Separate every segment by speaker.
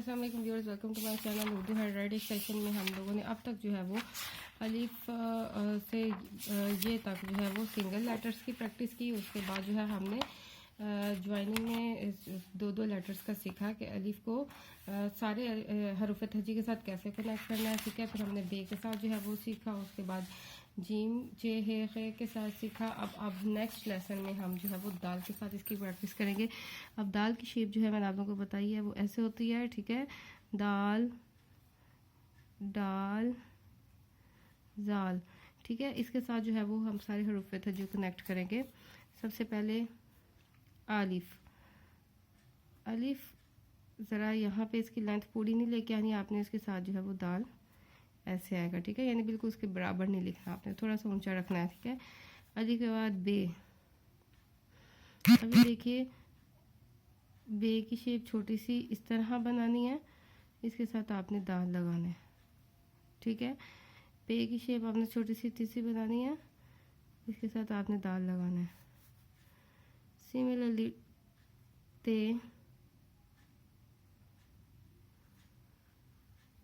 Speaker 1: अस्सलाम वालेकुम viewers, welcome to my channel Urdu handwriting session में हम लोगों ने अब तक जो है वो अलिफ से ये तक जो है वो सिंगल लेटर्स की प्रैक्टिस की। उसके बाद जो है हमने ज्वाइनिंग में दो दो लेटर्स का सीखा कि अलिफ को सारे हरूफ तहजी के साथ कैसे कनेक्ट करना है, ठीक है। फिर हमने बे के साथ जो है वो सीखा। उसके बाद जीम जे हे खे के साथ सीखा। अब नेक्स्ट लेसन में हम जो है वो दाल के साथ इसकी प्रैक्टिस करेंगे। अब दाल की शेप जो है मैंने आप लोगों को बताई है वो ऐसे होती है, ठीक है। दाल डाल जाल, ठीक है। इसके साथ जो है वो हम सारे हरूफ तहजी कनेक्ट करेंगे। सबसे पहले अलिफ, अलिफ ज़रा यहाँ पे इसकी लेंथ पूरी नहीं लेके आनी आपने। इसके साथ जो है वो दाल ऐसे आएगा, ठीक है। यानी बिल्कुल उसके बराबर नहीं लिखना आपने, थोड़ा सा ऊंचा रखना है, ठीक है। अली के बाद बे। अभी देखिए बे की शेप छोटी सी इस तरह बनानी है, इसके साथ आपने दाल लगाना है, ठीक है। बे की शेप आपने छोटी सी तीसरी बनानी है, इसके साथ आपने दाल लगाना है। सिमिलरली ते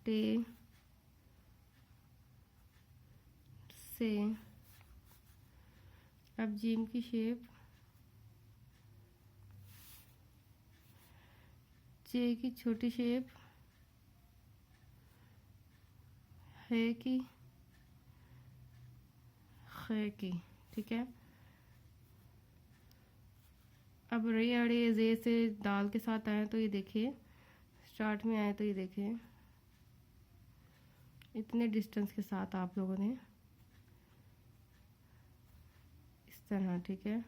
Speaker 1: टे से। अब जीम की शेप जे की छोटी शेप है की खे की, ठीक है। अब रे अड़े जे से दाल के साथ आए तो ये देखिए स्टार्ट में आए तो ये देखिए इतने डिस्टेंस के साथ आप लोगों ने इस तरह, ठीक है।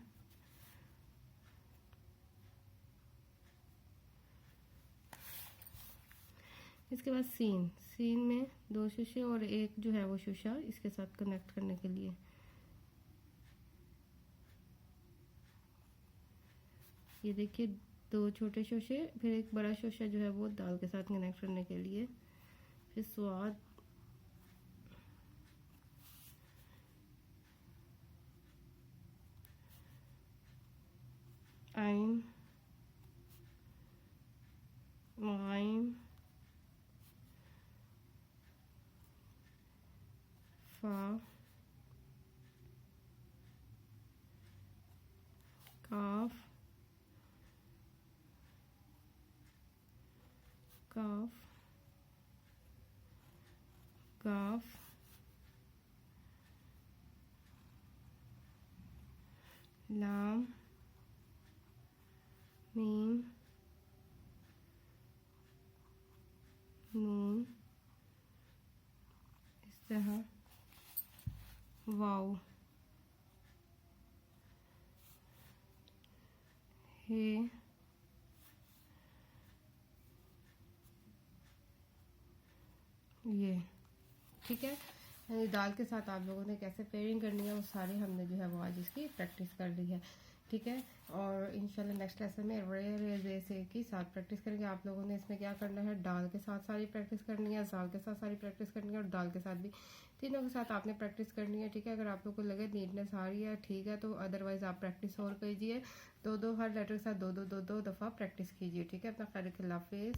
Speaker 1: इसके बाद सीन, सीन में दो शीशे और एक जो है वो शीशा इसके साथ कनेक्ट करने के लिए। ये देखिए दो छोटे शोशे फिर एक बड़ा शोशा जो है वो दाल के साथ कनेक्ट करने के लिए। फिर स्वाद, आइन, गाइम, फा, काफ, काफ, काफ, लाम, मीम, नून, इस तरह वाव, हे, ये, ठीक है। यानी दाल के साथ आप लोगों ने कैसे पेयरिंग करनी है वो सारे हमने जो है वो आज इसकी प्रैक्टिस कर ली है, ठीक है। और इंशाल्लाह नेक्स्ट लेसन में रे जे से की साथ प्रैक्टिस करेंगे। आप लोगों ने इसमें क्या करना है, डाल के साथ सारी प्रैक्टिस करनी है, जाल के साथ सारी प्रैक्टिस करनी है और दाल के साथ भी, तीनों के साथ आपने प्रैक्टिस करनी है, ठीक है। अगर आप लोग को लगे नीटनेस आ रही है ठीक है, तो अदरवाइज़ आप प्रैक्टिस और कीजिए। दो दो हर लेटर के साथ दो दो दफ़ा प्रैक्टिस कीजिए, ठीक है। अपना ख्याल रखिए, अल्लाह हाफिज़।